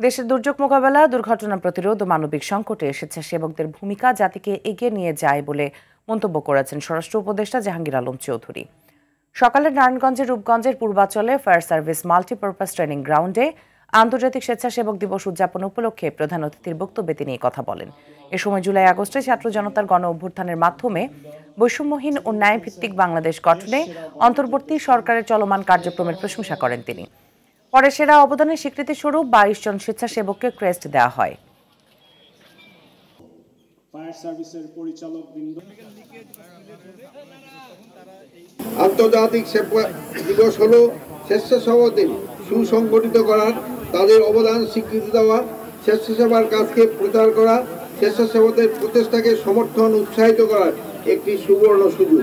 দেশের দুর্যোগ মোকাবেলা, দুর্ঘটনা প্রতিরোধ ও মানবিক সংকটে স্বেচ্ছাসেবকদের ভূমিকা জাতিকে এগিয়ে নিয়ে যায় বলে মন্তব্য করেছেন স্বরাষ্ট্র উপদেষ্টা জাহাঙ্গীর আলম চৌধুরী। সকালে নারায়ণগঞ্জের রূপগঞ্জের পূর্বাচলে ফায়ার সার্ভিস মাল্টিপারপাস ট্রেনিং গ্রাউন্ডে আন্তর্জাতিক স্বেচ্ছাসেবক দিবস উদযাপন উপলক্ষে প্রধান অতিথির বক্তব্যে তিনি কথা বলেন। এ সময় জুলাই আগস্টে ছাত্র জনতার গণ অভ্যুত্থানের মাধ্যমে বৈষম্যহীন ও ন্যায়ভিত্তিক বাংলাদেশ গঠনে অন্তর্বর্তী সরকারের চলমান কার্যক্রমের প্রশংসা করেন তিনি। পরে সেরা অবদানের স্বীকৃতি স্বরূপ 22 জন স্বেচ্ছাসেবককে ক্রেস্ট দেওয়া হয়। আন্তর্জাতিক দিবস হল স্বেচ্ছাসেবকদের সুসংগঠিত করার, তাদের অবদান স্বীকৃতি দেওয়া, স্বেচ্ছাসেবার কাজকে প্রচার করা, স্বেচ্ছাসেবকদের প্রচেষ্টাকে সমর্থন উৎসাহিত করার একটি সুবর্ণ সুযোগ।